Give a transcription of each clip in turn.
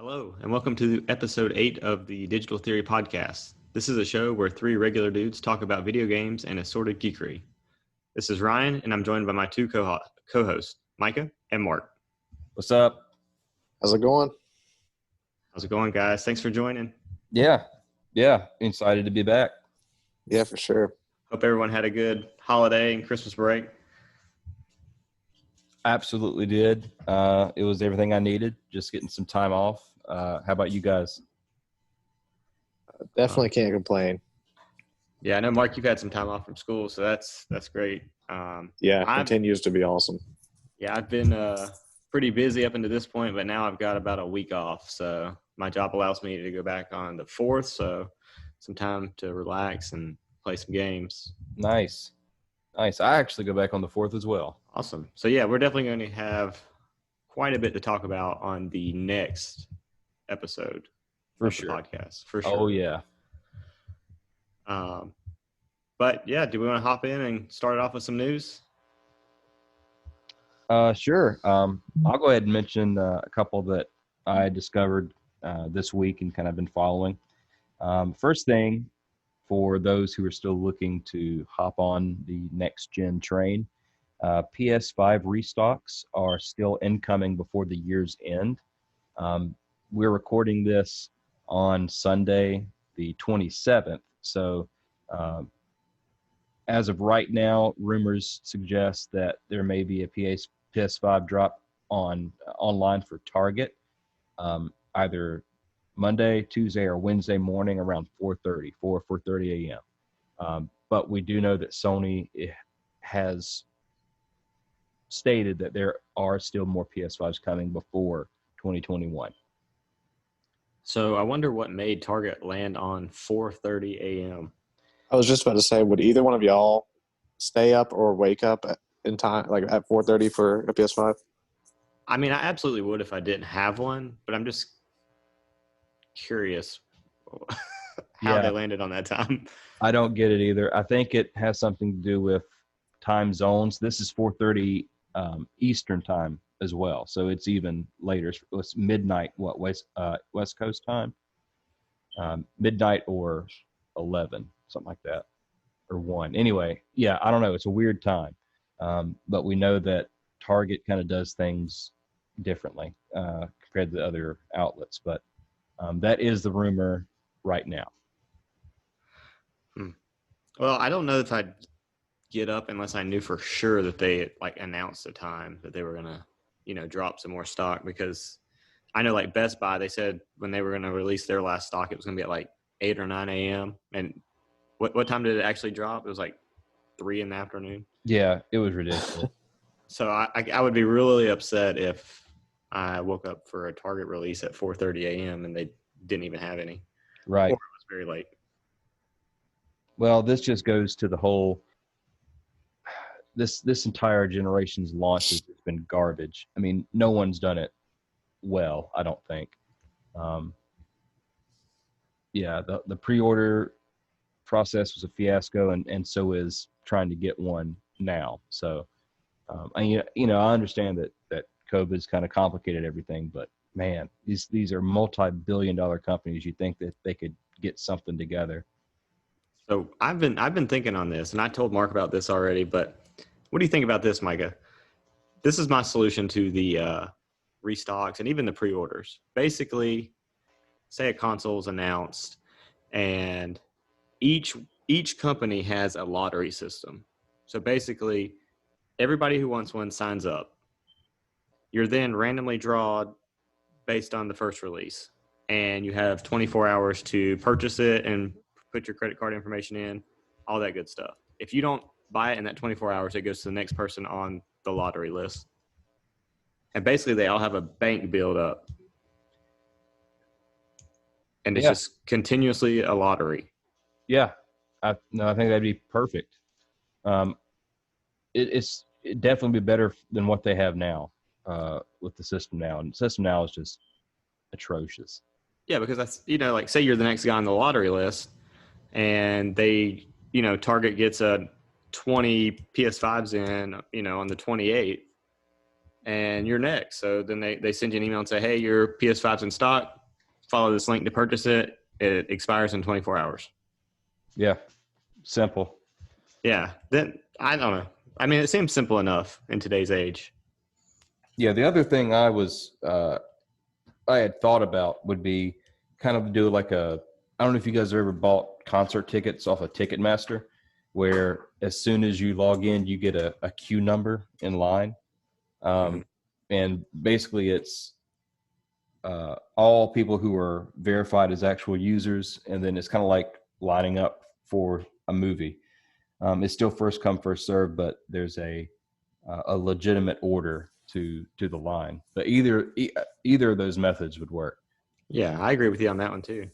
Hello, and welcome to episode 8 of the Digital Theory Podcast. This is a show where three regular dudes talk about video games and assorted geekery. This is Ryan, and I'm joined by my two co-hosts, Micah and Mark. What's up? How's it going? How's it going, guys? Thanks for joining. Yeah. Excited to be back. Yeah, for sure. Hope everyone had a good holiday and Christmas break. Absolutely did. It was everything I needed, just getting some time off. How about you guys? Definitely can't complain. Yeah, I know, Mark, you've had some time off from school, so that's great. Continues to be awesome. Yeah, I've been pretty busy up until this point, but now I've got about a week off. So my job allows me to go back on the 4th, so some time to relax and play some games. Nice. I actually go back on the 4th as well. Awesome. So, yeah, we're definitely going to have quite a bit to talk about on the next episode of the podcast. For sure. Oh, yeah. But, yeah, do we want to hop in and start it off with some news? Sure. I'll go ahead and mention a couple that I discovered this week and kind of been following. First thing, for those who are still looking to hop on the next-gen train, PS5 restocks are still incoming before the year's end. We're recording this on Sunday, the 27th. So as of right now, rumors suggest that there may be a PS5 drop online for Target, either Monday, Tuesday, or Wednesday morning around 4:30 a.m. But we do know that Sony has stated that there are still more PS5s coming before 2021. So I wonder what made Target land on 4:30 a.m. I was just about to say, would either one of y'all stay up or wake up in time, like at 4:30 for a PS5? I mean, I absolutely would if I didn't have one, but I'm just curious how they landed on that time. I don't get it either. I think it has something to do with time zones. This is 4:30 Eastern time as well, so it's even later. It's midnight. West Coast time? Midnight or 11, something like that, or 1. Anyway, yeah, I don't know. It's a weird time, but we know that Target kind of does things differently compared to the other outlets, but that is the rumor right now. Well, I don't know if I'd get up unless I knew for sure that they announced the time that they were gonna, drop some more stock, because I know Best Buy, they said when they were gonna release their last stock, it was gonna be at 8 or 9 a.m. And what time did it actually drop? It was 3 in the afternoon. Yeah, it was ridiculous. So I would be really upset if I woke up for a Target release at 4:30 a.m. and they didn't even have any. Right. Or it was very late. Well, this just goes to the whole this entire generation's launches has been garbage. I mean, no one's done it well, I don't think. The pre-order process was a fiasco, and so is trying to get one now. So I understand that COVID's kind of complicated everything, but man, these are multi-billion-dollar companies. You think that they could get something together? So I've been thinking on this, and I told Mark about this already. But what do you think about this, Micah? This is my solution to the restocks and even the pre-orders. Basically, say a console is announced, and each company has a lottery system. So basically, everybody who wants one signs up. You're then randomly drawn based on the first release, and you have 24 hours to purchase it and put your credit card information in, all that good stuff. If you don't buy it in that 24 hours, it goes to the next person on the lottery list. And basically, they all have a bank build up. And it's just continuously a lottery. Yeah. I think that'd be perfect. It's definitely be better than what they have now with the system now. And the system now is just atrocious. Yeah, because that's, say you're the next guy on the lottery list, and they, Target gets a 20 PS5s in, on the 28th. and you're next. So then they send you an email and say, hey, your PS5's in stock. Follow this link to purchase it. It expires in 24 hours. Yeah. Simple. Yeah. Then I don't know. I mean, it seems simple enough in today's age. Yeah. The other thing I had thought about would be kind of do like I don't know if you guys have ever bought concert tickets off of Ticketmaster, where as soon as you log in, you get a queue number in line. And basically it's all people who are verified as actual users. And then it's kind of like lining up for a movie. It's still first come, first serve, but there's a legitimate order to the line. But either of those methods would work. Yeah, I agree with you on that one too.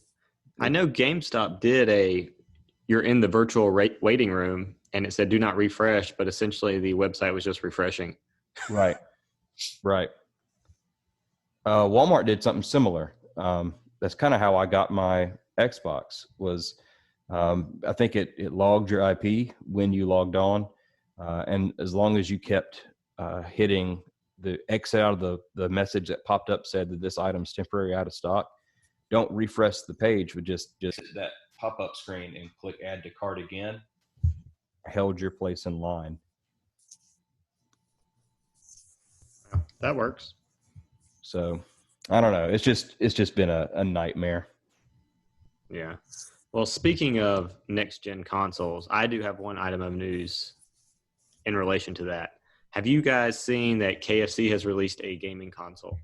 I know GameStop did you're in the virtual waiting room and it said do not refresh, but essentially the website was just refreshing. Right. Walmart did something similar. That's kind of how I got my Xbox was I think it logged your IP when you logged on. And as long as you kept hitting the X out of the message that popped up said that this item's temporarily out of stock, don't refresh the page, but just hit that pop-up screen and click add to cart again. Held your place in line. That works. So I don't know. It's just been a nightmare. Yeah. Well, speaking of next gen consoles, I do have one item of news in relation to that. Have you guys seen that KFC has released a gaming console?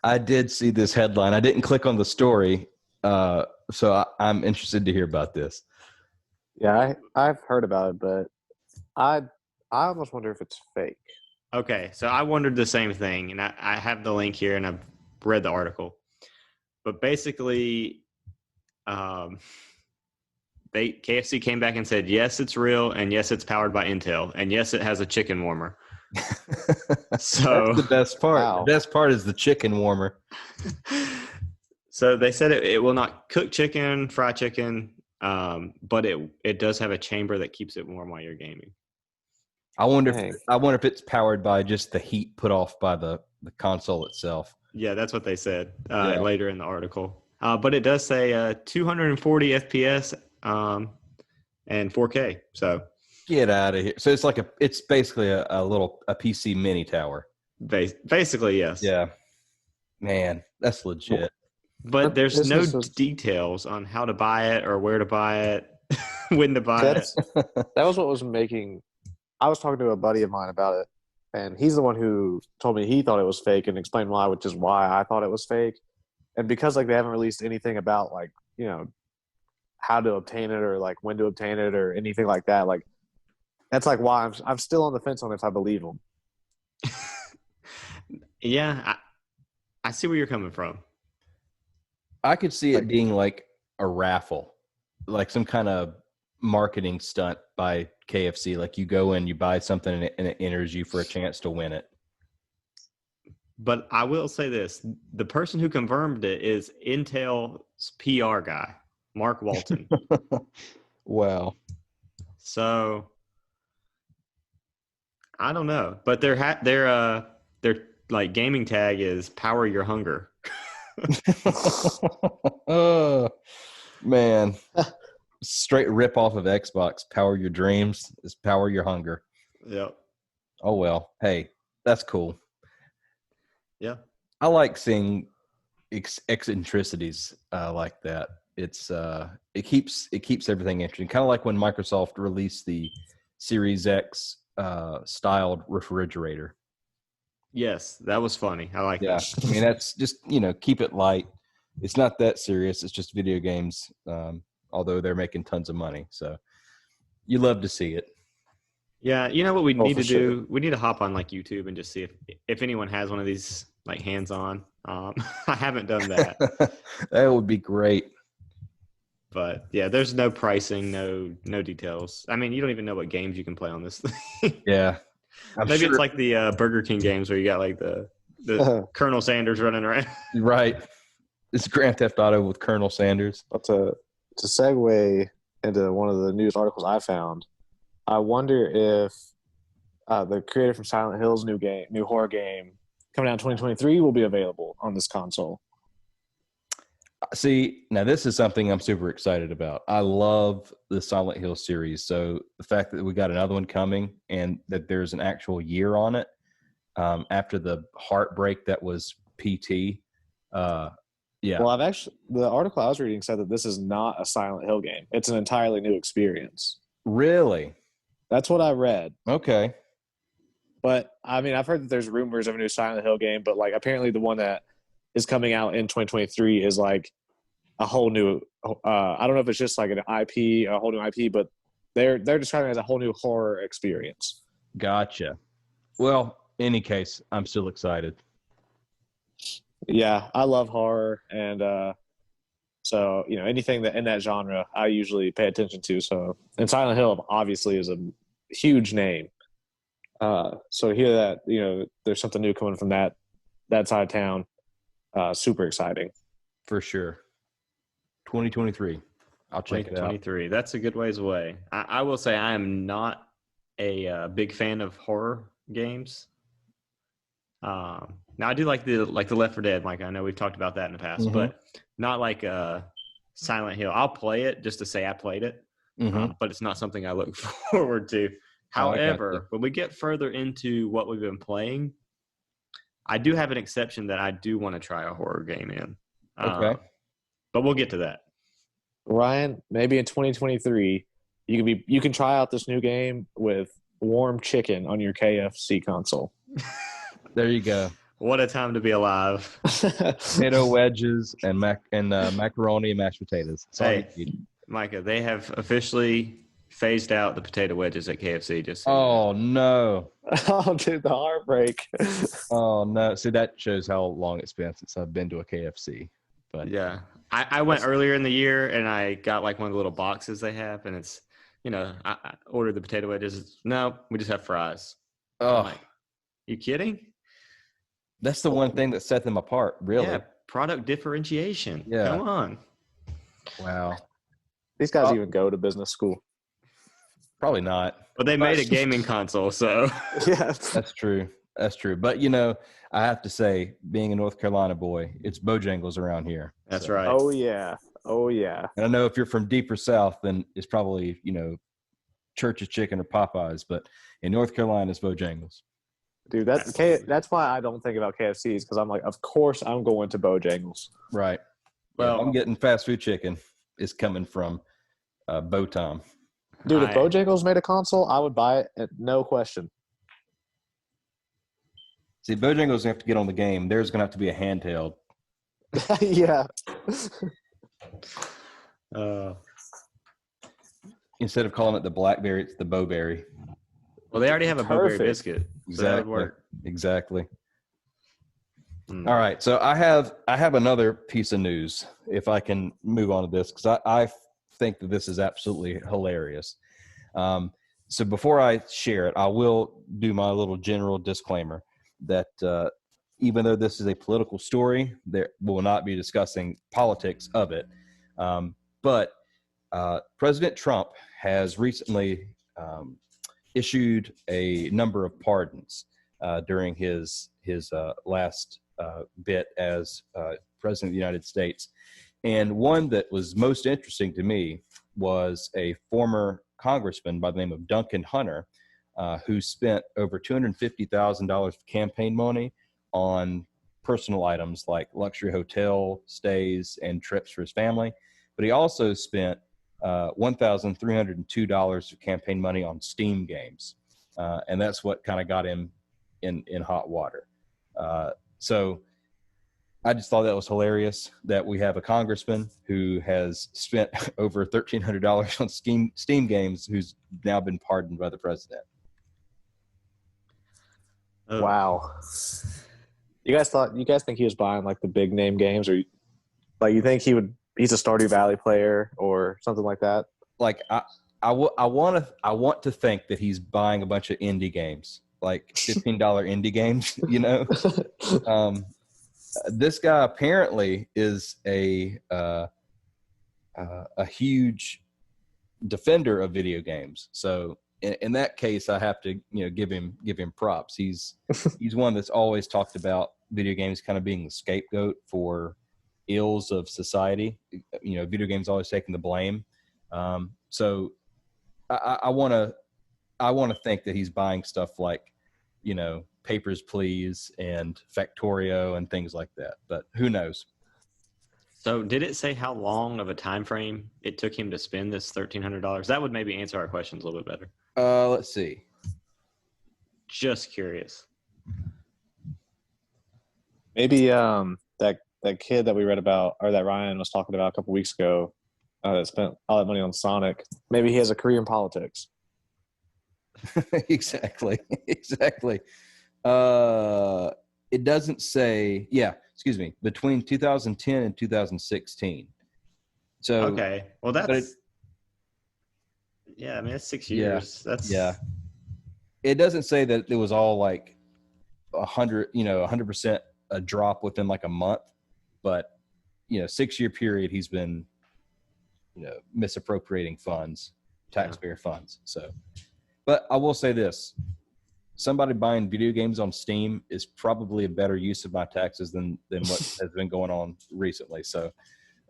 I did see this headline. I didn't click on the story, so I'm interested to hear about this. Yeah, I've heard about it, but I almost wonder if it's fake. Okay, so I wondered the same thing, and I have the link here, and I've read the article. But basically, KFC came back and said, yes, it's real, and yes, it's powered by Intel, and yes, it has a chicken warmer. So that's the best part. Wow. The best part is the chicken warmer. So they said it will not cook chicken, fry chicken, but it does have a chamber that keeps it warm while you're gaming. I wonder if it's powered by just the heat put off by the console itself. Yeah, that's what they said later in the article. But it does say 240 FPS and 4K. So get out of here. So it's basically a PC mini tower. Basically, yes. Yeah. Man, that's legit. But there's no details on how to buy it or where to buy it, when to buy it. That was what was making. I was talking to a buddy of mine about it, and he's the one who told me he thought it was fake and explained why, which is why I thought it was fake. And because they haven't released anything about how to obtain it or when to obtain it or anything like that, that's why I'm still on the fence on if I believe them. Yeah, I see where you're coming from. I could see it being like a raffle, like some kind of marketing stunt by KFC. Like you go in, you buy something, and it enters you for a chance to win it. But I will say this: the person who confirmed it is Intel's PR guy, Mark Walton. Wow. So I don't know, but their gaming tag is "Power Your Hunger." Oh man, straight rip off of Xbox. Power your dreams is power your hunger. Yep. Oh well, hey, that's cool. Yeah, I like seeing eccentricities like that. It's it keeps everything interesting. Kind of like when Microsoft released the Series X styled refrigerator. Yes, that was funny. I like that. I mean, that's just, keep it light. It's not that serious. It's just video games, although they're making tons of money. So you love to see it. Yeah, you know what we need to sure. do? We need to hop on YouTube and just see if anyone has one of these hands-on. I haven't done that. That would be great. But yeah, there's no pricing, no details. I mean, you don't even know what games you can play on this thing. Yeah. Maybe it's like the Burger King games where you got the Colonel Sanders running around. Right. It's Grand Theft Auto with Colonel Sanders. But to segue into one of the news articles I found, I wonder if The creator from Silent Hill's new horror game, coming out in 2023, will be available on this console. See, now this is something I'm super excited about. I love the Silent Hill series. So the fact that we got another one coming and that there's an actual year on it after the heartbreak that was PT. Yeah. Well, the article I was reading said that this is not a Silent Hill game. It's an entirely new experience. Really? That's what I read. Okay. But I mean, I've heard that there's rumors of a new Silent Hill game, but like apparently the one that is coming out in 2023 is like a whole new. I don't know if it's just like an IP, a whole new IP, but they're describing it as a whole new horror experience. Gotcha. Well, any case, I'm still excited. Yeah, I love horror, and so anything that in that genre, I usually pay attention to. So, and Silent Hill obviously is a huge name. So to hear that there's something new coming from that side of town, super exciting. For sure. 2023. I'll check it out. 2023. That's a good ways away. I will say I am not a big fan of horror games. Now I do like the Left 4 Dead, Mike. I know we've talked about that in the past, but not like Silent Hill. I'll play it just to say I played it, but it's not something I look forward to. However, when we get further into what we've been playing, I do have an exception that I do want to try a horror game in. Okay. But we'll get to that. Ryan, maybe in 2023, you can try out this new game with warm chicken on your KFC console. There you go. What a time to be alive. Potato wedges and macaroni and mashed potatoes. Micah, they have officially phased out the potato wedges at KFC. No. Oh, dude, the heartbreak. Oh, no. See, that shows how long it's been since I've been to a KFC. But yeah. I went earlier in the year, and I got like one of the little boxes they have, and it's, I ordered the potato wedges. No, we just have fries. Oh. Like, you kidding? That's the one thing that set them apart, really. Yeah, product differentiation. Yeah. Come on. Wow. These guys even go to business school. Probably not. But they made a gaming console, so. Yeah. That's true. But, I have to say, being a North Carolina boy, it's Bojangles around here. That's right. Oh, yeah. And I know if you're from deeper south, then it's probably, Church's Chicken or Popeyes. But in North Carolina, it's Bojangles. Dude, that's why I don't think about KFCs, because I'm like, of course I'm going to Bojangles. Right. Well, I'm getting fast food chicken. It's coming from Bo Tom. Dude, if Bojangles made a console, I would buy it, no question. See, Bojangles have to get on the game. There's going to have to be a handheld. Yeah. Instead of calling it the Blackberry, it's the Bowberry. Well, they already have a Bowberry biscuit. Exactly. So that would work. Exactly. All right. So I have another piece of news, if I can move on to this, because I think that this is absolutely hilarious. So before I share it, I will do my little general disclaimer that even though this is a political story, there will not be discussing politics of it. But President Trump has recently issued a number of pardons during his last bit as president of the United States. And one that was most interesting to me was a former congressman by the name of Duncan Hunter, who spent over $250,000 of campaign money on personal items like luxury hotel stays and trips for his family. But he also spent $1,302 of campaign money on Steam games. And that's what kind of got him in hot water. So I just thought that was hilarious that we have a congressman who has spent over $1,300 on Steam games who's now been pardoned by the president. Wow. You guys think he was buying like the big name games, or like you think he's a Stardew Valley player or something like that? Like I want to think that he's buying a bunch of indie games, like $15 indie games, This guy apparently is a huge defender of video games. So in that case, I have to give him props. He's one that's always talked about video games kind of being the scapegoat for ills of society. Video games always taking the blame. So I want to think that he's buying stuff like Papers, Please and Factorio and things like that. But who knows? So did it say how long of a time frame it took him to spend this $1,300? That would maybe answer our questions a little bit better. Let's see. Just curious. Maybe that kid that we read about, or that Ryan was talking about a couple weeks ago, that spent all that money on Sonic. Maybe he has a career in politics. Exactly. It doesn't say. Yeah, excuse me. Between 2010 and 2016. So okay. Well, that's yeah. I mean, that's 6 years. It doesn't say that it was all like 100% a drop within like a month, but 6-year period he's been misappropriating funds, taxpayer funds. So, but I will say this: somebody buying video games on Steam is probably a better use of my taxes than what has been going on recently. So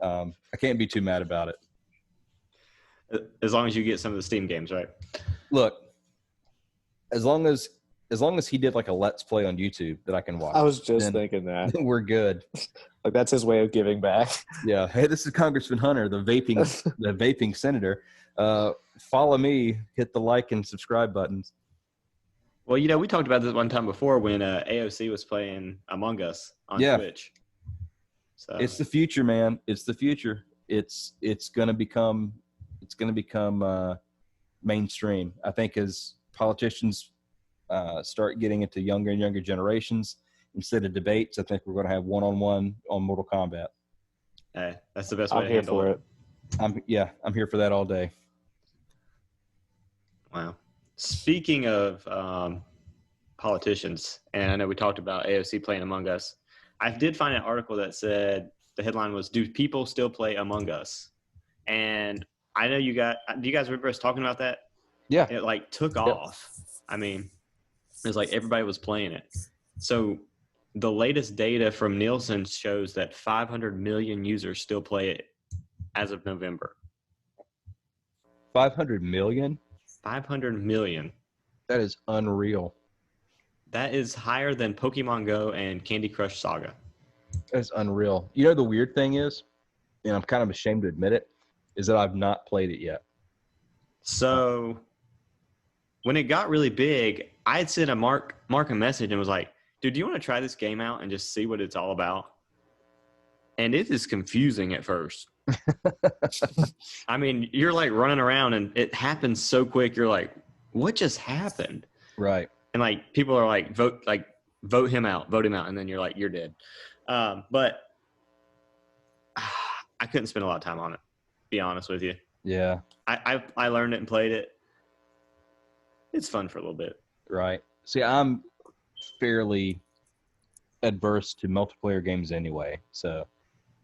I can't be too mad about it. As long as you get some of the Steam games, right? Look, as long as he did like a Let's Play on YouTube that I can watch. I was just thinking that. We're good. Like that's his way of giving back. Yeah. Hey, this is Congressman Hunter, the vaping senator. Follow me, hit the like and subscribe buttons. Well, we talked about this one time before when AOC was playing Among Us on Twitch. So it's the future, man. It's the future. It's gonna become mainstream. I think as politicians start getting into younger and younger generations, instead of debates, I think we're going to have one-on-one on Mortal Kombat. Hey, that's the best way I'm to here handle for it. I'm here for that all day. Wow. Speaking of politicians, and I know we talked about AOC playing Among Us, I did find an article that said the headline was, "Do people still play Among Us?" And I know do you guys remember us talking about that? Yeah. It like took off. I mean, it was like everybody was playing it. So the latest data from Nielsen shows that 500 million users still play it as of November. 500 million? 500 million. That is unreal. That is higher than Pokemon Go and Candy Crush Saga. That's unreal. The weird thing is, and I'm kind of ashamed to admit it, is that I've not played it yet. So when it got really big, I had sent Mark a message and was like, "Dude, do you want to try this game out and just see what it's all about?" And it is confusing at first. I mean, you're like running around and it happens so quick. You're like, what just happened? Right. And like people are like, vote him out. And then you're like, you're dead. But I couldn't spend a lot of time on it, be honest with you. Yeah. I learned it and played it. It's fun for a little bit. Right. See, I'm fairly adverse to multiplayer games anyway, so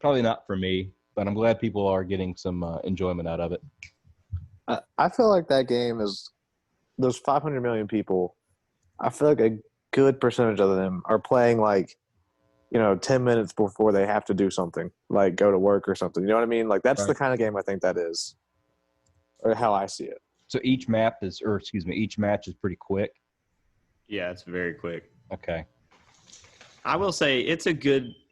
probably not for me, but I'm glad people are getting some enjoyment out of it. I feel like that game is those 500 million people. I feel like a good percentage of them are playing 10 minutes before they have to do something, like go to work or something. You know what I mean? Like that's the kind of game I think that is, or how I see it. So each match is pretty quick. Yeah, it's very quick. Okay. I will say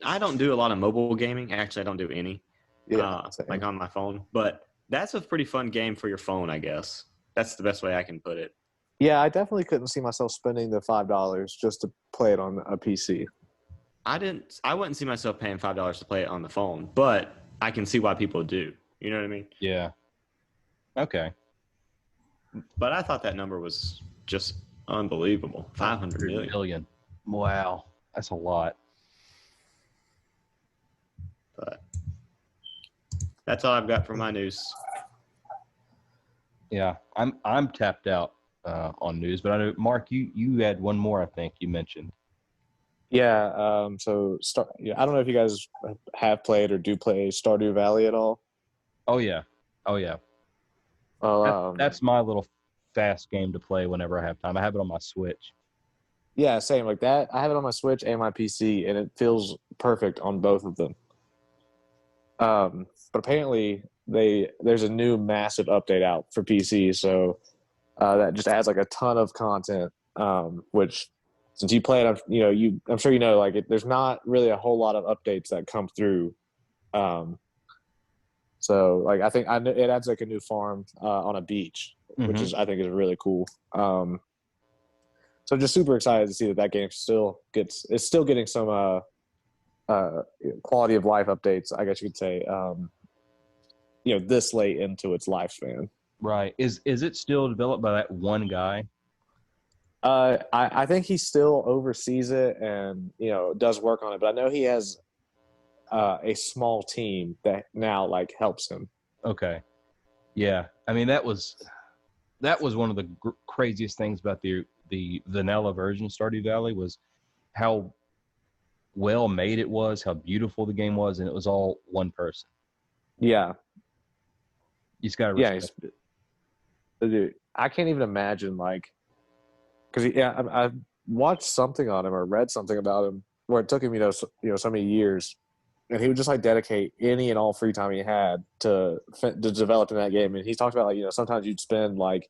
I don't do a lot of mobile gaming. Actually, I don't do any. Yeah. Like on my phone. But that's a pretty fun game for your phone, I guess. That's the best way I can put it. Yeah, I definitely couldn't see myself spending the $5 just to play it on a PC. I wouldn't see myself paying $5 to play it on the phone, but I can see why people do. You know what I mean? Yeah. Okay. But I thought that number was just unbelievable. 500 million. Wow. That's a lot. But that's all I've got for my news. Yeah, I'm tapped out on news, but I know Mark, you had one more. I think you mentioned. Yeah. I don't know if you guys have played or do play Stardew Valley at all. Oh yeah. Well, That's my little fast game to play whenever I have time. I have it on my Switch. Yeah, same like that. I have it on my Switch and my PC, and it feels perfect on both of them. But apparently there's a new massive update out for PC, so that just adds like a ton of content. Which since you play it, I'm sure you know like there's not really a whole lot of updates that come through. So like I think it adds like a new farm on a beach, which is I think is really cool. So just super excited to see that game still getting some quality of life updates, I guess you could say. This late into its lifespan. Right. Is it still developed by that one guy? I think he still oversees it and does work on it, but I know he has a small team that now like helps him. Okay. Yeah. I mean that was one of the craziest things about the vanilla version of Stardew Valley was how well made it was, how beautiful the game was, and it was all one person. Yeah. You just gotta respect it. Dude, I can't even imagine because I watched something on him or read something about him where it took him so many years, and he would just like dedicate any and all free time he had to develop in that game. And he talked about sometimes you'd spend like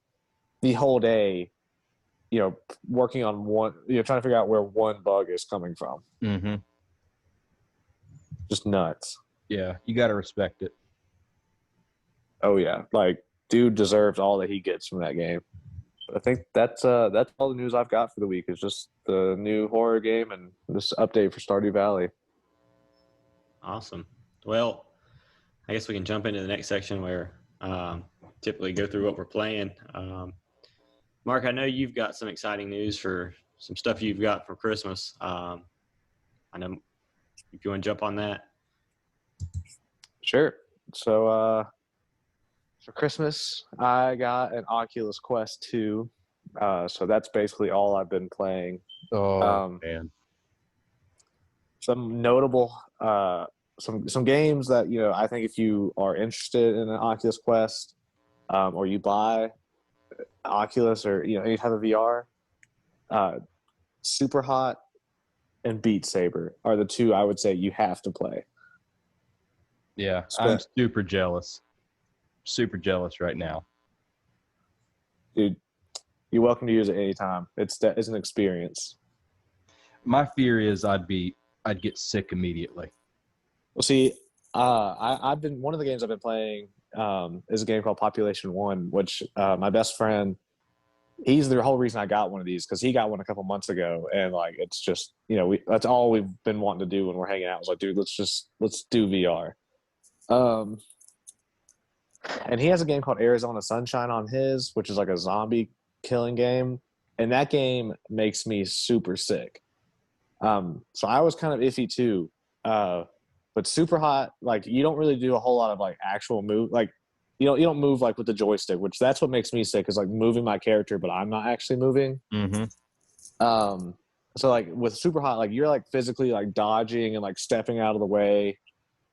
the whole day working on one, trying to figure out where one bug is coming from. Mm-hmm. Just nuts. Yeah, you got to respect it. Oh yeah, like dude deserves all that he gets from that game. But I think that's all the news I've got for the week is just the new horror game and this update for Stardew Valley. Awesome. Well, I guess we can jump into the next section where typically go through what we're playing. Mark, I know you've got some exciting news for some stuff you've got for Christmas. I know if you want to jump on that. Sure. So for Christmas, I got an Oculus Quest 2. So that's basically all I've been playing. Oh, man. Some notable some games that I think if you are interested in an Oculus Quest or you buy Oculus or any type of VR, Super Hot and Beat Saber are the two I would say you have to play. Yeah, I'm super jealous. Super jealous right now. Dude, you're welcome to use it anytime. It's an experience. My fear is I'd get sick immediately. Well, see, I've been one of the games I've been playing is a game called Population 1, which my best friend, he's the whole reason I got one of these because he got one a couple months ago, and like it's just that's all we've been wanting to do when we're hanging out. I was like, dude, let's do VR. And he has a game called Arizona Sunshine on his, which is like a zombie killing game, and that game makes me super sick. So I was kind of iffy too. But Super Hot, like you don't really do a whole lot of like actual move, like you don't move like with the joystick, which that's what makes me sick is like moving my character, but I'm not actually moving. Mm-hmm. So like with Super Hot, like you're like physically like dodging and like stepping out of the way.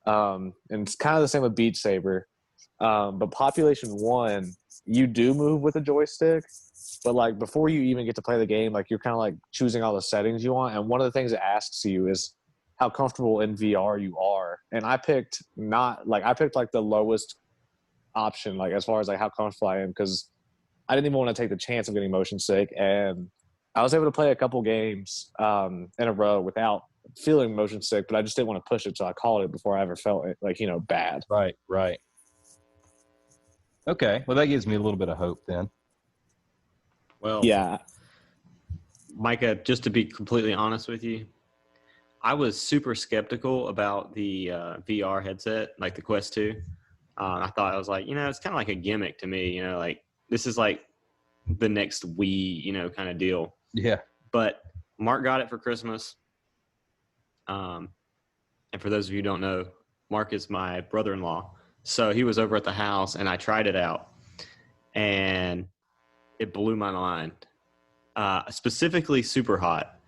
And it's kind of the same with Beat Saber. But Population 1, you do move with a joystick, but like before you even get to play the game, like you're kind of like choosing all the settings you want. And one of the things it asks you is how comfortable in VR you are. And I picked like the lowest option, like as far as like how comfortable I am, because I didn't even want to take the chance of getting motion sick. And I was able to play a couple games in a row without feeling motion sick, but I just didn't want to push it, so I called it before I ever felt it like bad. Right. Okay, well that gives me a little bit of hope then. Well, yeah, Micah, just to be completely honest with you, I was super skeptical about the VR headset, like the Quest 2. I thought, I was like, it's kind of like a gimmick to me, like this is like the next Wii, kind of deal. Yeah. But Mark got it for Christmas. And for those of you who don't know, Mark is my brother-in-law. So he was over at the house and I tried it out and it blew my mind. Specifically Super Hot.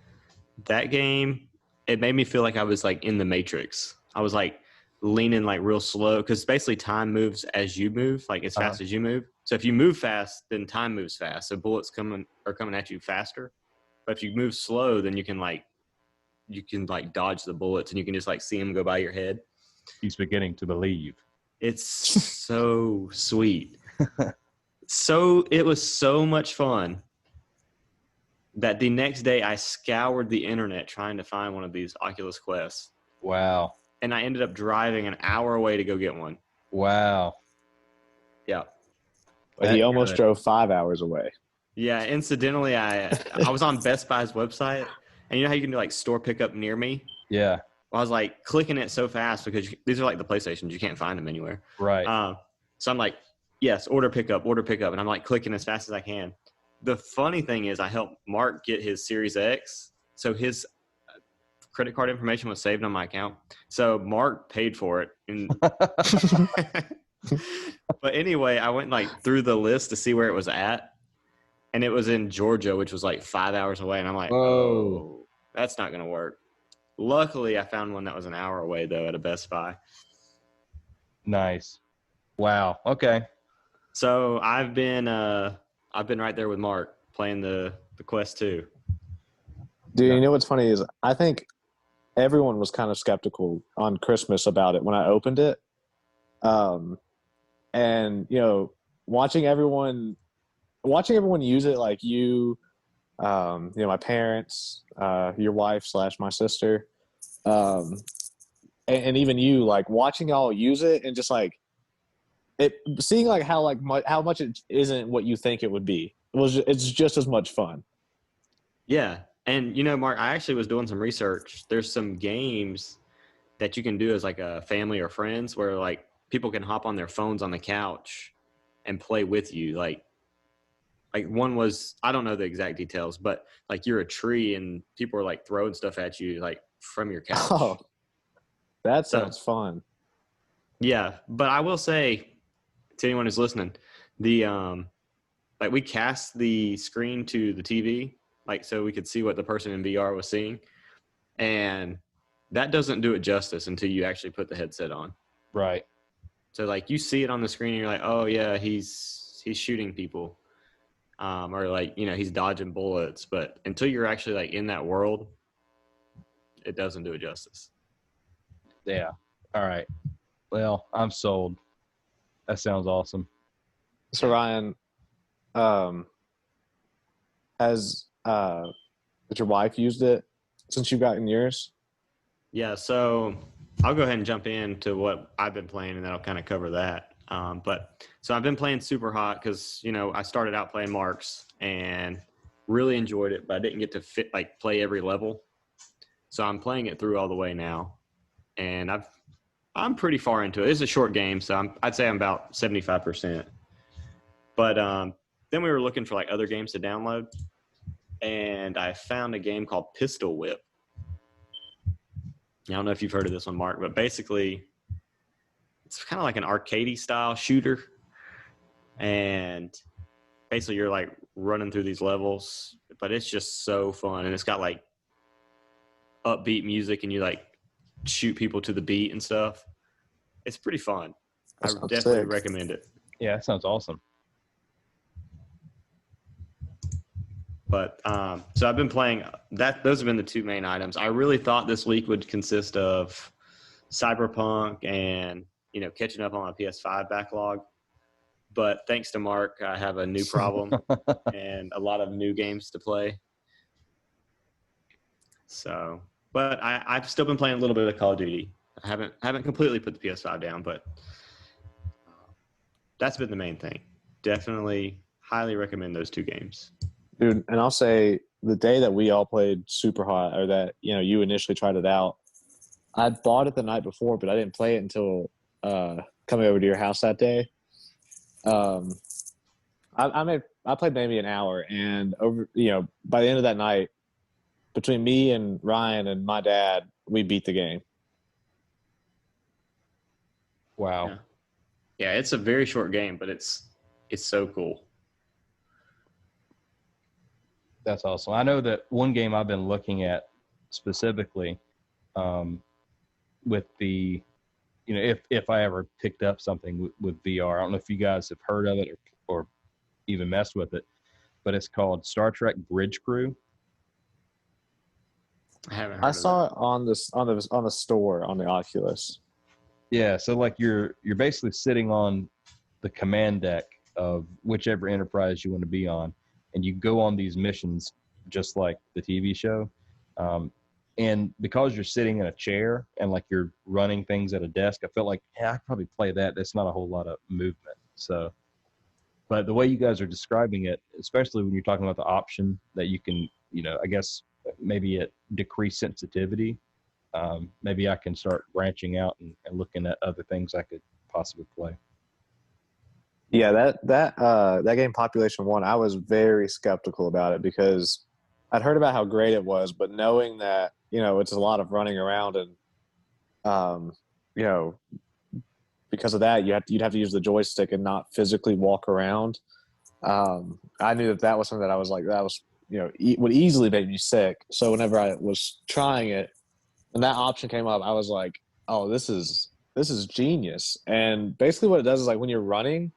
That game, it made me feel like I was like in the Matrix. I was like leaning like real slow because basically time moves as you move, like as fast as you move. So if you move fast, then time moves fast. So bullets are coming at you faster. But if you move slow, then you can dodge the bullets and you can just like see them go by your head. He's beginning to believe. It's so sweet. So it was so much fun that the next day I scoured the internet trying to find one of these Oculus Quests. Wow. And I ended up driving an hour away to go get one. Wow. Yeah. But he almost drove 5 hours away. Yeah. Incidentally, I was on Best Buy's website, and you know how you can do like store pickup near me? Yeah. Well, I was like clicking it so fast because these are like the PlayStations. You can't find them anywhere. Right. So I'm like, yes, order pickup. And I'm like clicking as fast as I can. The funny thing is I helped Mark get his Series X. So his credit card information was saved on my account. So Mark paid for it. But anyway, I went like through the list to see where it was at. And it was in Georgia, which was like 5 hours away. And I'm like, oh, that's not going to work. Luckily, I found one that was an hour away, though, at a Best Buy. Nice. Wow. Okay. So I've been right there with Mark playing the Quest 2. Dude, you know what's funny is I think everyone was kind of skeptical on Christmas about it when I opened it. And you know, watching everyone use it, like you know, my parents, your wife / my sister, and even you, like watching y'all use it and just like it, seeing like how much it isn't what you think it would be. It's just as much fun. Yeah. And, you know, Mark, I actually was doing some research. There's some games that you can do as like a family or friends where like people can hop on their phones on the couch and play with you. Like one was, I don't know the exact details, but like you're a tree and people are like throwing stuff at you like from your couch. Oh, that sounds fun. Yeah. But I will say to anyone who's listening, the like we cast the screen to the TV, like so we could see what the person in VR was seeing. And that doesn't do it justice until you actually put the headset on. Right. So like you see it on the screen and you're like, oh yeah, he's shooting people. Or like, you know, he's dodging bullets. But until you're actually like in that world, it doesn't do it justice. Yeah. All right. Well, I'm sold. That sounds awesome. So Ryan, has your wife used it since you've gotten yours? Yeah, so I'll go ahead and jump into what I've been playing, and then I'll kind of cover that. But so I've been playing Super Hot because, you know, I started out playing Marks and really enjoyed it, but I didn't get to play every level. So I'm playing it through all the way now, and I'm pretty far into it. It's a short game, so I'd say I'm about 75%. But then we were looking for like other games to download, and I found a game called Pistol Whip. I don't know if you've heard of this one, Mark, but basically it's kind of like an arcadey style shooter. And basically you're like running through these levels, but it's just so fun. And it's got like upbeat music and you like shoot people to the beat and stuff. It's pretty fun. I definitely recommend it. Yeah, that sounds awesome. But so I've been playing that. Those have been the two main items. I really thought this week would consist of Cyberpunk and, you know, catching up on my PS5 backlog. But thanks to Mark, I have a new problem and a lot of new games to play. So, but I've still been playing a little bit of Call of Duty. I haven't completely put the PS5 down, but that's been the main thing. Definitely highly recommend those two games. Dude, and I'll say the day that we all played Super Hot, or that, you know, you initially tried it out, I bought it the night before, but I didn't play it until coming over to your house that day. I played maybe an hour, and over, you know, by the end of that night, between me and Ryan and my dad, we beat the game. Wow. Yeah, it's a very short game, but it's so cool. That's awesome. I know that one game I've been looking at specifically with the, if I ever picked up something with VR. I don't know if you guys have heard of it or even messed with it, but it's called Star Trek Bridge Crew. I haven't heard I of saw that. it on the store on the Oculus. Yeah, so like you're basically sitting on the command deck of whichever Enterprise you want to be on, and you go on these missions just like the TV show. And because you're sitting in a chair and like you're running things at a desk, I felt like, I could probably play that. That's not a whole lot of movement. So, but the way you guys are describing it, especially when you're talking about the option that you can, I guess maybe at decreased sensitivity, maybe I can start branching out and looking at other things I could possibly play. Yeah, that game Population 1, I was very skeptical about it because I'd heard about how great it was, but knowing that, it's a lot of running around and, because of that, you'd have to use the joystick and not physically walk around. I knew that was something that I was like, that was, would easily make me sick. So whenever I was trying it and that option came up, I was like, oh, this is genius. And basically what it does is like when you're running,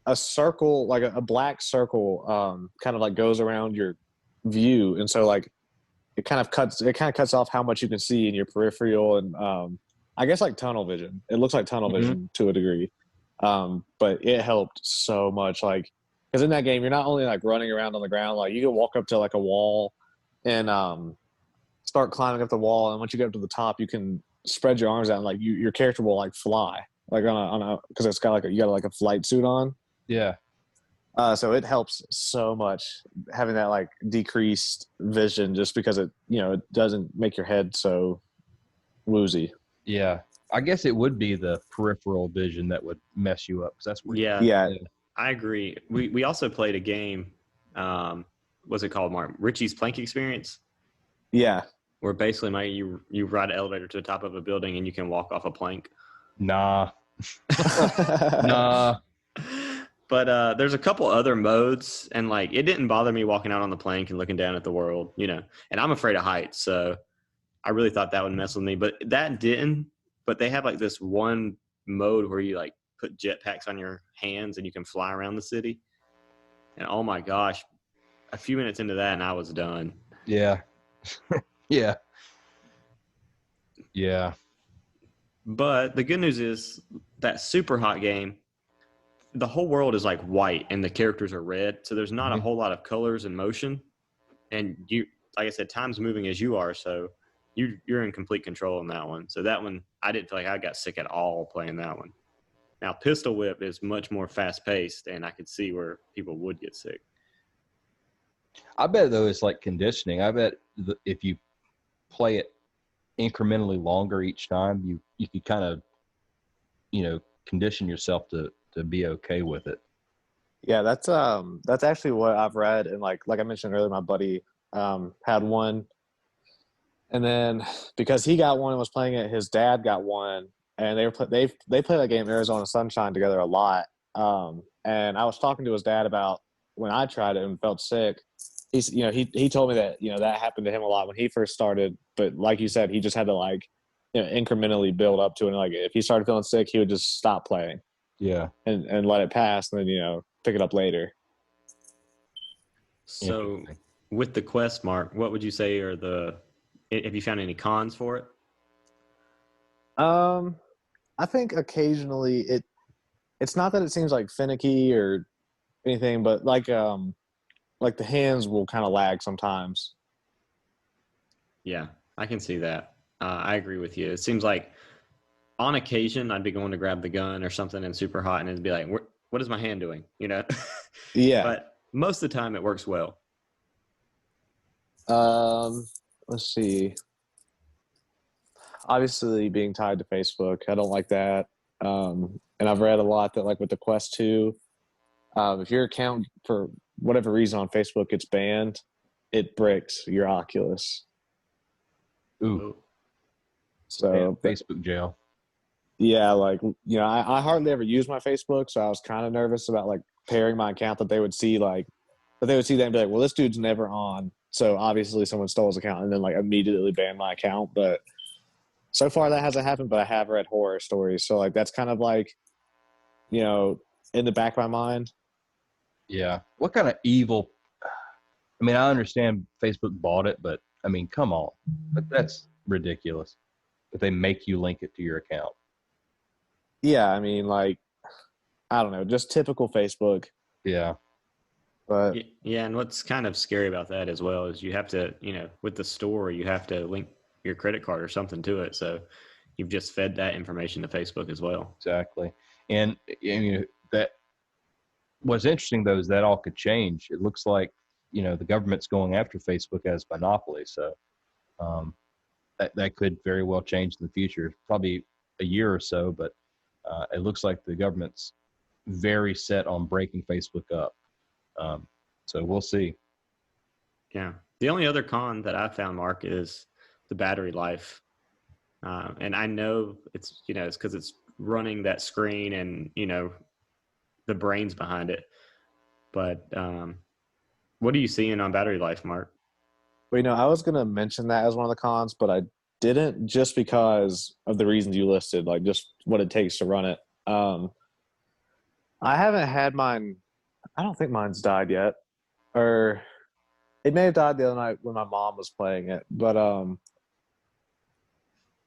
a circle, like a black circle, kind of like goes around your view. And so like, it kind of cuts off how much you can see in your peripheral and I guess like tunnel vision. It looks like tunnel vision to a degree, but it helped so much. Like because in that game, you're not only like running around on the ground, like you can walk up to like a wall and start climbing up the wall. And once you get up to the top, you can spread your arms out and like your character will like fly like on a because it's got like you got like a flight suit on. Yeah. So it helps so much having that like decreased vision just because it doesn't make your head so woozy. Yeah. I guess it would be the peripheral vision that would mess you up. 'Cause that's where Yeah. I agree. We also played a game. What's it called, Mark? Richie's Plank Experience. Yeah. Where basically, Mike, you ride an elevator to the top of a building and you can walk off a plank. Nah. Nah. But there's a couple other modes, and like it didn't bother me walking out on the plank and looking down at the world, And I'm afraid of heights, so I really thought that would mess with me. But that didn't. But they have like this one mode where you like put jetpacks on your hands and you can fly around the city. And oh my gosh, a few minutes into that and I was done. Yeah. Yeah. Yeah. But the good news is that Super Hot game, the whole world is like white and the characters are red. So there's not a whole lot of colors and motion. And you, like I said, time's moving as you are. So you're in complete control on that one. So that one, I didn't feel like I got sick at all playing that one. Now, Pistol Whip is much more fast-paced, and I could see where people would get sick. I bet, though, it's like conditioning. I bet if you play it incrementally longer each time, you could kind of, condition yourself to be okay with it. Yeah, that's actually what I've read. And like I mentioned earlier, my buddy had one. And then because he got one and was playing it, his dad got one. And they play that game Arizona Sunshine together a lot. And I was talking to his dad about when I tried it and felt sick. He told me that that happened to him a lot when he first started. But like you said, he just had to like incrementally build up to it. And like if he started feeling sick, he would just stop playing. Yeah, and let it pass, and then pick it up later. So with the Quest, Mark, what would you say are have you found any cons for it? I think occasionally it's not that it seems like finicky or anything, but like the hands will kind of lag sometimes. Yeah, I can see that. I agree with you. It seems like on occasion I'd be going to grab the gun or something in Super Hot and it'd be like, what is my hand doing? Yeah. But most of the time it works well. Let's see. Obviously being tied to Facebook, I don't like that. And I've read a lot that like with the Quest 2, if your account for whatever reason on Facebook gets banned, it bricks your Oculus. Ooh. So Facebook jail. Yeah, like I hardly ever use my Facebook, so I was kind of nervous about like pairing my account that they would see that and be like, well, this dude's never on, so obviously someone stole his account and then like immediately ban my account. But So far, that hasn't happened, but I have read horror stories. So, like, that's kind of like, you know, in the back of my mind. Yeah. What kind of evil? I mean, I understand Facebook bought it, but I mean, come on. But that's ridiculous that they make you link it to your account. Yeah, I mean, like, I don't know, just typical Facebook. Yeah. But Yeah, and what's kind of scary about that as well is you have to, with the store, you have to link your credit card or something to it. So you've just fed that information to Facebook as well. Exactly. And that what's interesting though is that all could change. It looks like the government's going after Facebook as monopoly. So that could very well change in the future, probably a year or so. But it looks like the government's very set on breaking Facebook up. So we'll see. Yeah. The only other con that I found, Mark, is the battery life. And I know it's because it's running that screen and, the brains behind it. But what are you seeing on battery life, Mark? Well, I was going to mention that as one of the cons, but I didn't, just because of the reasons you listed, like just what it takes to run it. I haven't had mine. I don't think mine's died yet, or it may have died the other night when my mom was playing it. But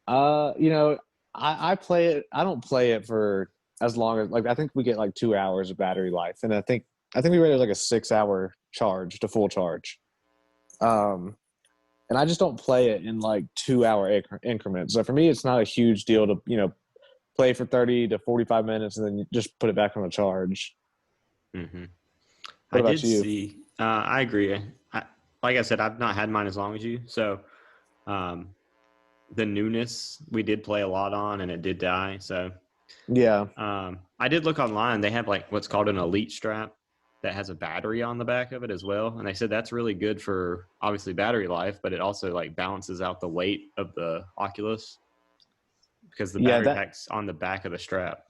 I play it. I don't play it for as long as, like, I think we get like 2 hours of battery life, and I think we rated like a 6-hour charge to full charge. And I just don't play it in like 2-hour increments. So for me, it's not a huge deal to play for 30 to 45 minutes and then you just put it back on the charge. Mm-hmm. What about did you? See. I agree. Like I said, I've not had mine as long as you. So the newness we did play a lot on, and it did die. So yeah, I did look online. They have like what's called an elite strap that has a battery on the back of it as well. And they said that's really good for obviously battery life, but it also like balances out the weight of the Oculus because the battery pack's on the back of the strap.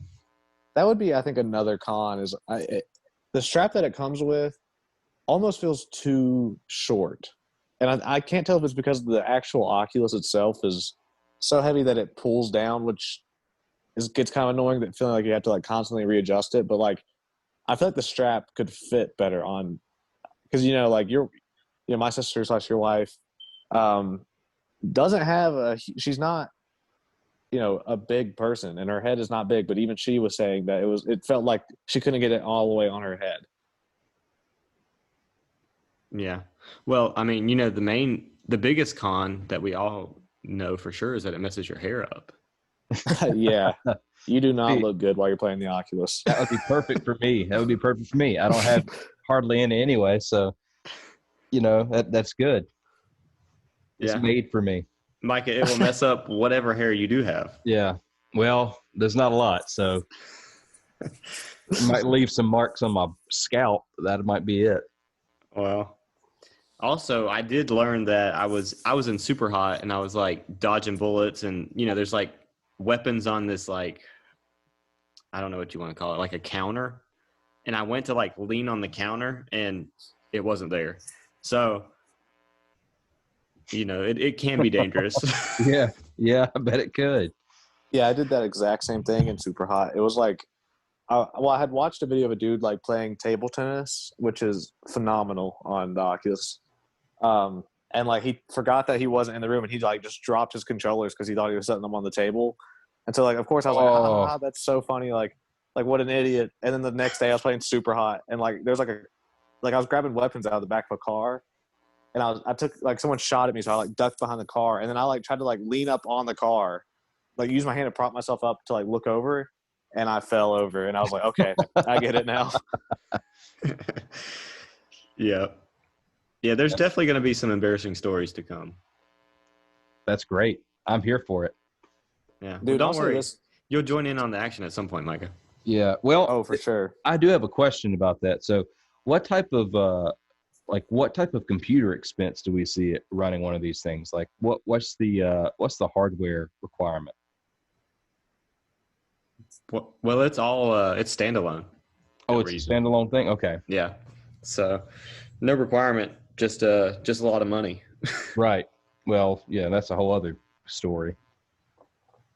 That would be, I think, another con is the strap that it comes with almost feels too short. And I can't tell if it's because the actual Oculus itself is so heavy that it pulls down, which gets kind of annoying, that feeling like you have to like constantly readjust it. But like, I feel like the strap could fit better on, because like my sister / your wife doesn't have she's not a big person, and her head is not big, but even she was saying that it felt like she couldn't get it all the way on her head. Yeah. Well, I mean, the biggest con that we all know for sure is that it messes your hair up. Yeah. You do not look good while you're playing the Oculus. That would be perfect for me. I don't have hardly any anyway, so that's good. It's made for me. Micah, it will mess up whatever hair you do have. Yeah. Well, there's not a lot, so it might leave some marks on my scalp. That might be it. Well, also, I did learn that I was in Super Hot, and I was like dodging bullets, and there's like weapons on this, like, I don't know what you want to call it, like a counter. And I went to like lean on the counter and it wasn't there. So, it can be dangerous. Yeah, I bet it could. Yeah, I did that exact same thing in Super Hot. It was like, I had watched a video of a dude like playing table tennis, which is phenomenal on the Oculus. And like he forgot that he wasn't in the room, and he like just dropped his controllers because he thought he was setting them on the table. And so like, of course I was like, that's so funny. Like what an idiot. And then the next day I was playing Super Hot, and like, there's like I was grabbing weapons out of the back of a car, and I took like, someone shot at me. So I like ducked behind the car, and then I like tried to like lean up on the car, like use my hand to prop myself up to like look over, and I fell over, and I was like, okay, I get it now. Yeah. Yeah, there's definitely going to be some embarrassing stories to come. That's great. I'm here for it. Yeah. Dude, well, don't worry. You'll join in on the action at some point, Micah. Yeah. Well, for sure. I do have a question about that. So what type of computer expense do we see it running one of these things? Like what's the hardware requirement? Well, it's all it's standalone. Oh, it's a standalone thing? Okay. Yeah. So no requirement, just a lot of money. Right. Well, yeah, that's a whole other story.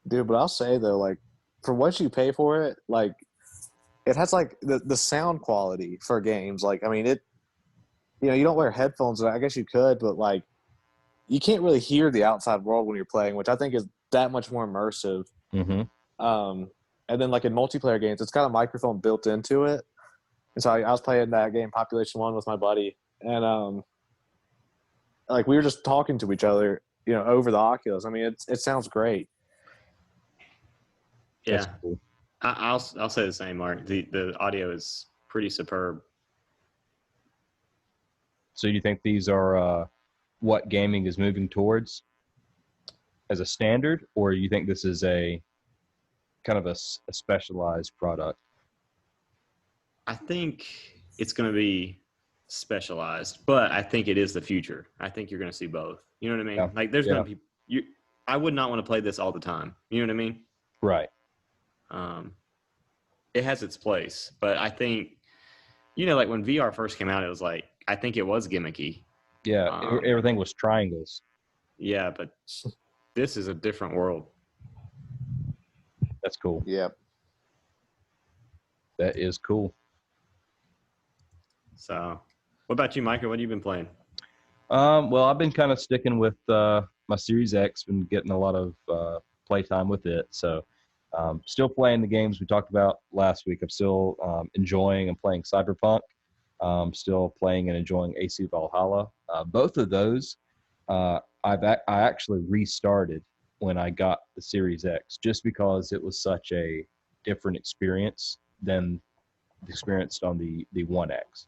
Dude, but I'll say though, like for what you pay for it, like it has like the sound quality for games. Like I mean, you don't wear headphones. I guess you could, but like you can't really hear the outside world when you're playing, which I think is that much more immersive. Mm-hmm. And then like in multiplayer games, it's got a microphone built into it. And so I was playing that game Population One with my buddy, and like we were just talking to each other, over the Oculus. I mean, it sounds great. Yeah, That's cool. I'll say the same, Mark. The audio is pretty superb. So you think these are what gaming is moving towards as a standard, or you think this is a kind of a specialized product? I think it's going to be specialized, but I think it is the future. I think you're going to see both. You know what I mean? Yeah. Like there's Yeah. going to be I would not want to play this all the time. You know what I mean? Right. It has its place, but I think like when VR first came out, it was like I think it was gimmicky. Yeah. Everything was triangles. Yeah, but this is a different world. That's cool. Yep. That is cool. So, what about you, Micah? What have you been playing? Well, I've been kind of sticking with my Series X, been getting a lot of playtime with it. So, still playing the games we talked about last week. I'm still enjoying and playing Cyberpunk. Still playing and enjoying AC Valhalla. Both of those, I actually restarted when I got the Series X, just because it was such a different experience than experienced on the One X.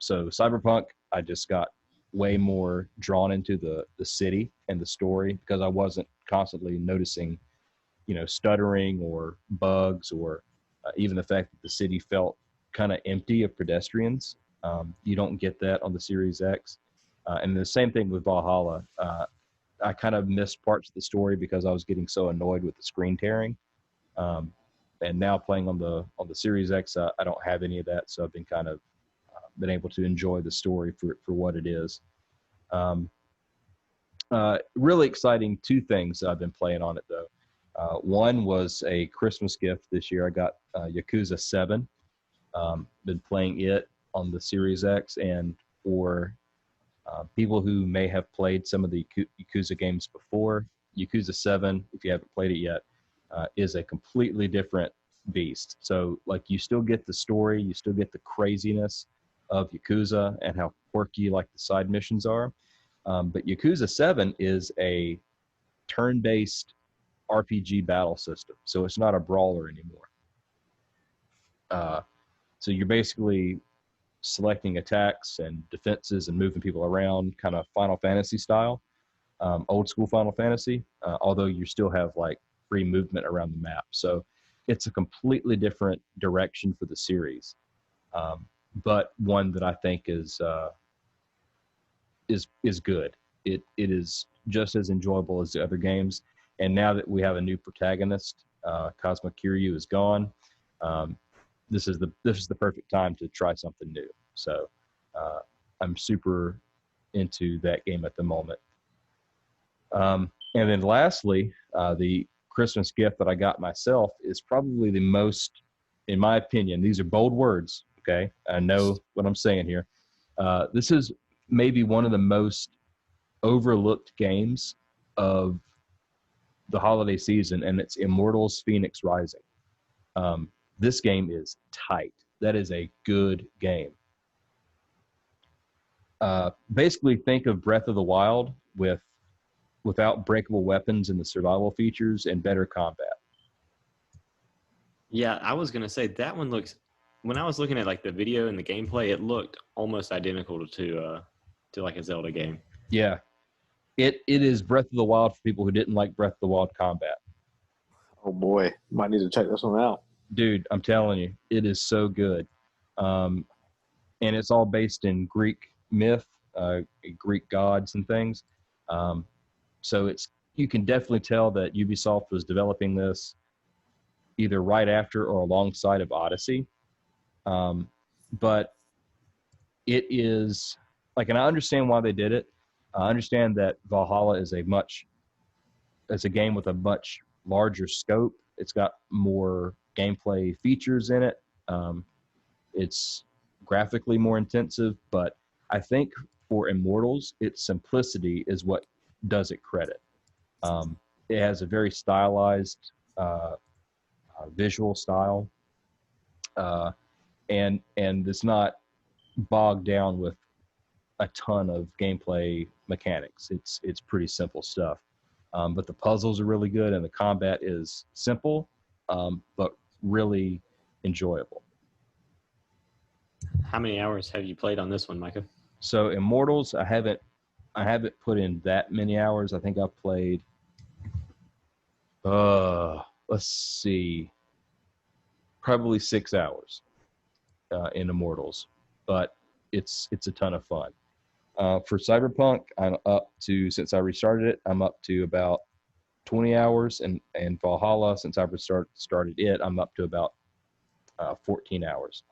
So Cyberpunk, I just got way more drawn into the city and the story, because I wasn't constantly noticing, stuttering or bugs, or even the fact that the city felt kind of empty of pedestrians. You don't get that on the Series X. And the same thing with Valhalla. I kind of missed parts of the story because I was getting so annoyed with the screen tearing. And now playing on the Series X, I don't have any of that, so I've been kind of been able to enjoy the story for what it is. Really exciting two things that I've been playing on it though. One was a Christmas gift this year. I got Yakuza 7. Been playing it on the Series X, and for people who may have played some of the Yakuza games before, Yakuza 7, if you haven't played it yet, is a completely different beast. So, like, you still get the story, you still get the craziness of Yakuza and how quirky, like, the side missions are. But Yakuza 7 is a turn-based RPG battle system, so it's not a brawler anymore. So you're basically selecting attacks and defenses and moving people around, kind of Final Fantasy style, old school Final Fantasy, although you still have like free movement around the map. So it's a completely different direction for the series, but one that I think is good. It is just as enjoyable as the other games. And now that we have a new protagonist, Cosmo Kiryu is gone. This is the perfect time to try something new. So I'm super into that game at the moment. And then lastly, the Christmas gift that I got myself is probably the most, in my opinion, these are bold words, okay? I know what I'm saying here. This is maybe one of the most overlooked games of the holiday season, and it's Immortals Phoenix Rising. This game is tight. That is a good game. Basically, think of Breath of the Wild without breakable weapons and the survival features and better combat. Yeah, I was gonna say that one looks. When I was looking at like the video and the gameplay, it looked almost identical to like a Zelda game. Yeah, it is Breath of the Wild for people who didn't like Breath of the Wild combat. Oh boy, might need to check this one out. Dude, I'm telling you, it is so good. And it's all based in Greek myth, Greek gods and things. So you can definitely tell that Ubisoft was developing this either right after or alongside of Odyssey. But it is like, and I understand why they did it. I understand that Valhalla is a much a game with a much larger scope. It's got more gameplay features in it. It's graphically more intensive, but I think for Immortals, its simplicity is what does it credit. It has a very stylized visual style, and it's not bogged down with a ton of gameplay mechanics. It's pretty simple stuff, but the puzzles are really good, and the combat is simple, but really enjoyable. How many hours have you played on this one, Micah? So Immortals, I haven't put in that many hours. I think I've played let's see, probably 6 hours in Immortals, but it's a ton of fun. For Cyberpunk, I'm up to, since I restarted it, I'm up to about 20 hours, and Valhalla, since I started it, I'm up to about 14 hours.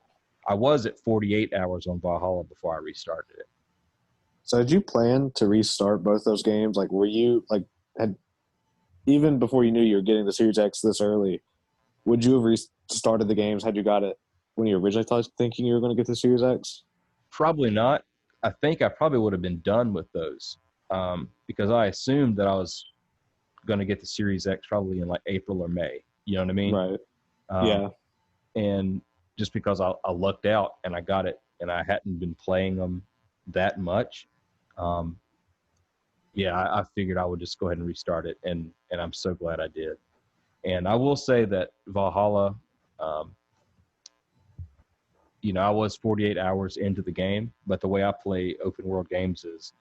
I was at 48 hours on Valhalla before I restarted it. So did you plan to restart both those games? Like, were you like had even before you knew you were getting the Series X this early? Would you have restarted the games had you got it when you originally thinking you were going to get the Series X? Probably not. I think I probably would have been done with those because I assumed that I was going to get the Series X probably in like April or May. You know what I mean? Right. Yeah. And just because I lucked out and I got it, and I hadn't been playing them that much, I figured I would just go ahead and restart it, and I'm so glad I did. And I will say that Valhalla, I was 48 hours into the game, but the way I play open world games is,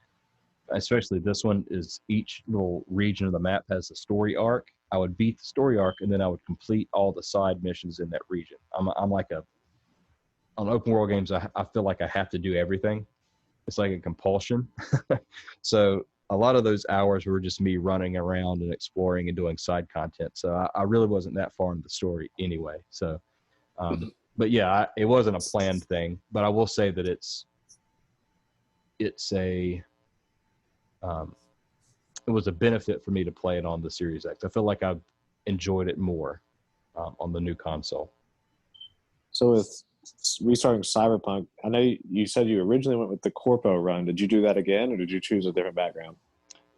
especially this one, is each little region of the map has a story arc. I would beat the story arc, and then I would complete all the side missions in that region. I'm like on open world games, I feel like I have to do everything. It's like a compulsion. So a lot of those hours were just me running around and exploring and doing side content. So I really wasn't that far in the story anyway. So, but yeah, it wasn't a planned thing. But I will say that it was a benefit for me to play it on the Series X. I feel like I've enjoyed it more on the new console. So with restarting Cyberpunk, I know you said you originally went with the Corpo run. Did you do that again, or did you choose a different background?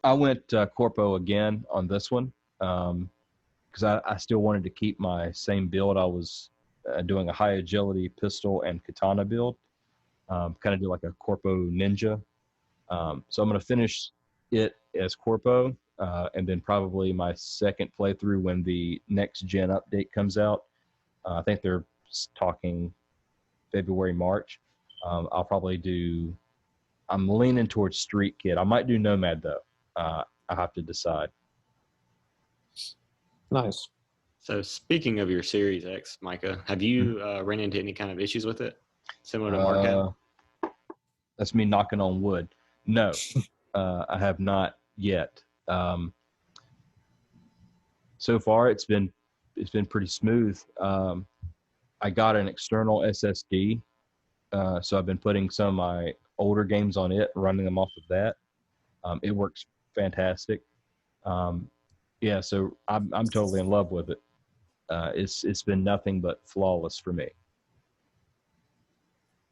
I went Corpo again on this one because I still wanted to keep my same build. I was doing a high agility pistol and katana build, kind of do like a Corpo ninja. So I'm going to finish it as Corpo, and then probably my second playthrough when the next gen update comes out. I think they're talking February, March. I'll probably do, I'm leaning towards Street Kid. I might do Nomad though. I have to decide. Nice. So speaking of your Series X, Micah, have you ran into any kind of issues with it? Similar to Mark had? That's me knocking on wood. No, I have not yet. So far, it's been pretty smooth. I got an external SSD, so I've been putting some of my older games on it, running them off of that. It works fantastic. So I'm totally in love with it. It's been nothing but flawless for me.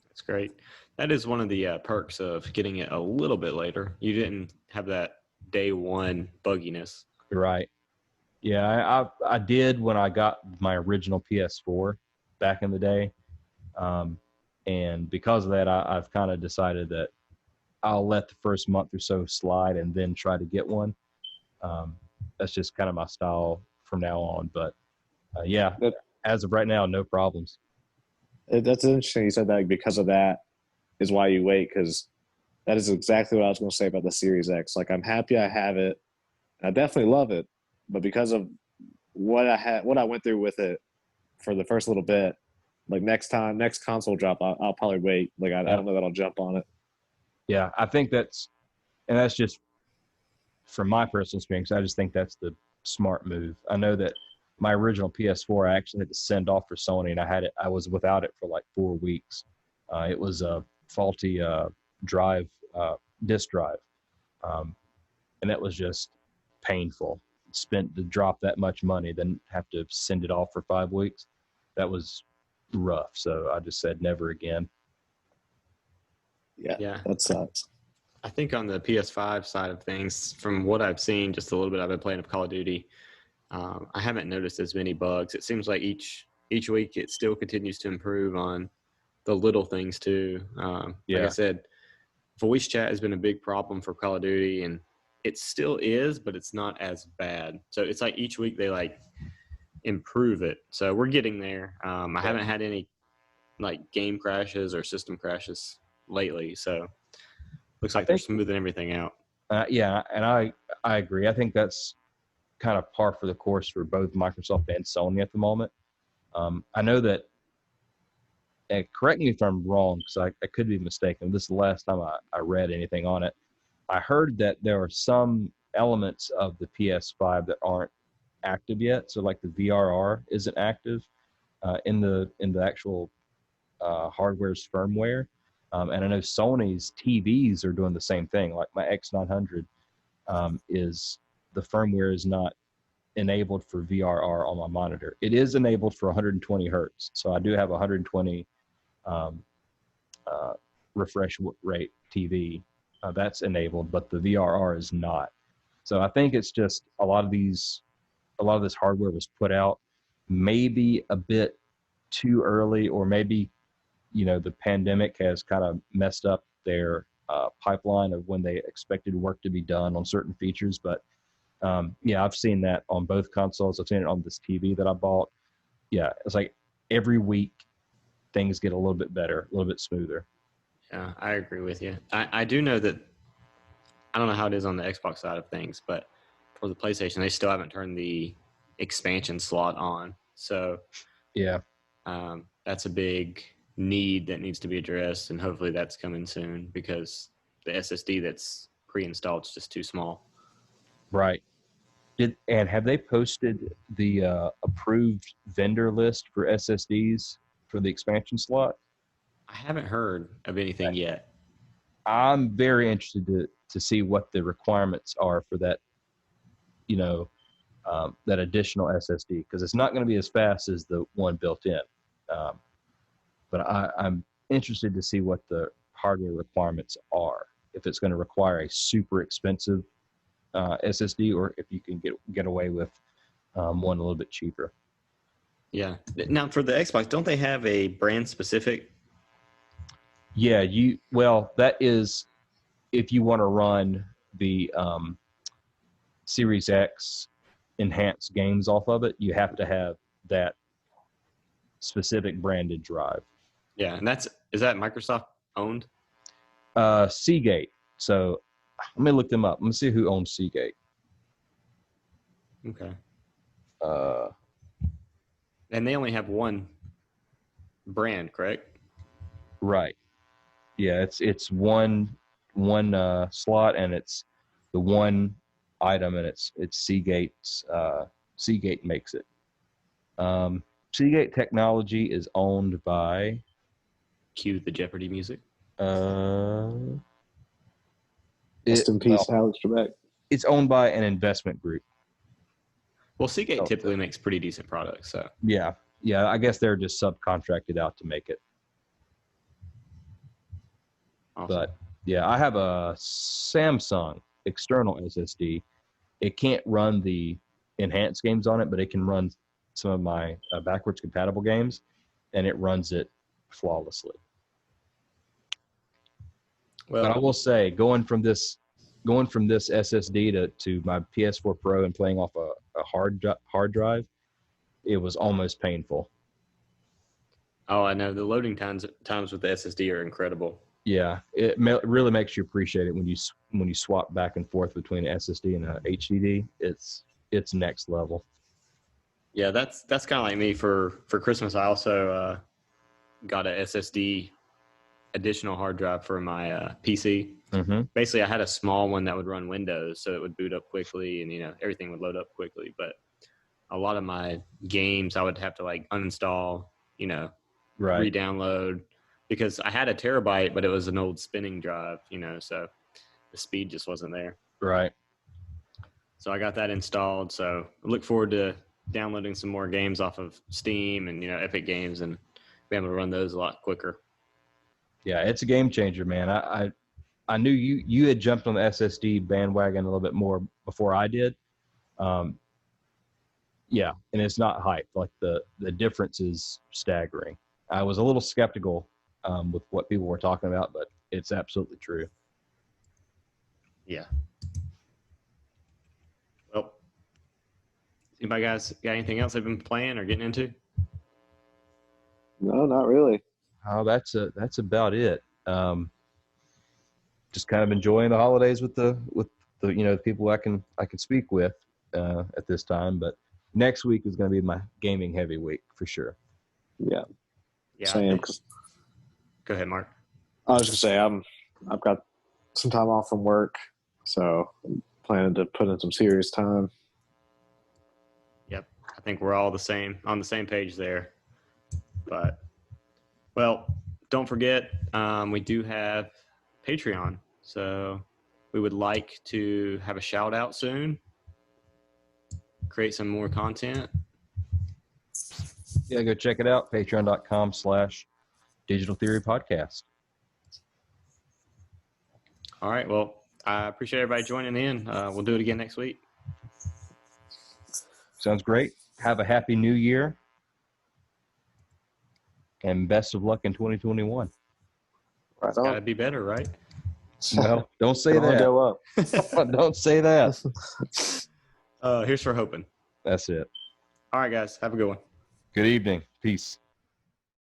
That's great. That is one of the perks of getting it a little bit later. You didn't have that day one bugginess. Right. Yeah, I did when I got my original PS4 back in the day. And because of that, I've kind of decided that I'll let the first month or so slide and then try to get one. That's just kind of my style from now on. But as of right now, no problems. That's interesting. You said that because of that is why you wait, because that is exactly what I was going to say about the Series X. Like, I'm happy I have it. I definitely love it, but because of what I went through with it for the first little bit, like next console drop, I'll probably wait. Like, I don't know that I'll jump on it. Yeah, I think that's just from my personal experience. I just think that's the smart move. I know that my original PS4, I actually had to send off for Sony, and I was without it for like 4 weeks. It was a faulty disk drive, and that was just painful. spent to drop that much money, then have to send it off for 5 weeks. That was rough. So I just said never again. Yeah. That sucks. I think on the PS5 side of things, from what I've seen, just a little bit I've been playing of Call of Duty, I haven't noticed as many bugs. It seems like each week it still continues to improve on the little things too. Like I said, voice chat has been a big problem for Call of Duty, and it still is, but it's not as bad. So it's like each week they like improve it. So we're getting there. I haven't had any like game crashes or system crashes lately. So looks like they're smoothing everything out. Yeah, and I agree. I think that's kind of par for the course for both Microsoft and Sony at the moment. I know that, and correct me if I'm wrong, because I could be mistaken. This is the last time I read anything on it. I heard that there are some elements of the PS5 that aren't active yet. So like the VRR isn't active in the actual hardware's firmware. And I know Sony's TVs are doing the same thing. Like my X900 is the firmware is not enabled for VRR on my monitor. It is enabled for 120 hertz. So I do have a 120 refresh rate TV that's enabled, but the VRR is not. So I think it's just a lot of this hardware was put out maybe a bit too early, or maybe the pandemic has kind of messed up their pipeline of when they expected work to be done on certain features. But I've seen that on both consoles. I've seen it on this TV that I bought. Yeah, it's like every week things get a little bit better, a little bit smoother. Yeah, I agree with you. I do know that, I don't know how it is on the Xbox side of things, but for the PlayStation, they still haven't turned the expansion slot on. So yeah, that's a big need that needs to be addressed, and hopefully that's coming soon, because the SSD that's pre-installed is just too small. Right. And have they posted the approved vendor list for SSDs for the expansion slot? I haven't heard of anything yet. I'm very interested to see what the requirements are for that, that additional SSD, because it's not going to be as fast as the one built in. But I'm interested to see what the hardware requirements are. If it's going to require a super expensive SSD, or if you can get away with one a little bit cheaper. Yeah. Now for the Xbox, don't they have a brand specific? Yeah, that is if you want to run the Series X enhanced games off of it, you have to have that specific branded drive. Yeah, and is that Microsoft owned? Seagate. So let me look them up. Let me see who owns Seagate. Okay. And they only have one brand, correct? Right. Yeah, it's one slot, and it's the one item, and it's Seagate's. Seagate makes it. Seagate Technology is owned by. Cue the Jeopardy music. Rest in peace, Alex Trebek. It's owned by an investment group. Well, Seagate typically makes pretty decent products, so. Yeah. I guess they're just subcontracted out to make it. Awesome. But yeah, I have a Samsung external SSD. It can't run the enhanced games on it, but it can run some of my backwards compatible games, and it runs it flawlessly. Well, but I will say, going from this SSD to my PS4 Pro and playing off a hard drive, it was almost painful. Oh, I know. The loading times with the SSD are incredible. Yeah, it really makes you appreciate it when you swap back and forth between an SSD and an HDD. It's next level. Yeah, that's kind of like me. For Christmas, I also got a SSD additional hard drive for my PC. Mm-hmm. Basically, I had a small one that would run Windows, so it would boot up quickly, and everything would load up quickly. But a lot of my games, I would have to like uninstall, right, re-download, because I had a terabyte, but it was an old spinning drive, so the speed just wasn't there. Right. So I got that installed. So I look forward to downloading some more games off of Steam and, Epic Games and be able to run those a lot quicker. Yeah, it's a game changer, man. I knew you had jumped on the SSD bandwagon a little bit more before I did. Yeah, and it's not hype. Like the difference is staggering. I was a little skeptical with what people were talking about, but it's absolutely true. Yeah. Well, anybody guys got anything else they've been playing or getting into? No, not really. Oh, that's about it. Just kind of enjoying the holidays with the the people I can speak with at this time. But next week is going to be my gaming heavy week for sure. Yeah. Yeah. Same. Go ahead, Mark. I was just gonna say I've got some time off from work, so I'm planning to put in some serious time. Yep. I think we're all on the same page there. But, well, don't forget, we do have Patreon. So we would like to have a shout out soon, create some more content. Yeah, go check it out. Patreon.com/Digital Theory Podcast. All right. Well, I appreciate everybody joining in. We'll do it again next week. Sounds great. Have a happy new year. And best of luck in 2021. Right It's on. got to be better, right? Well, don't say Can only that. go up. Don't say that. Here's for hoping. That's it. All right, guys. Have a good one. Good evening. Peace.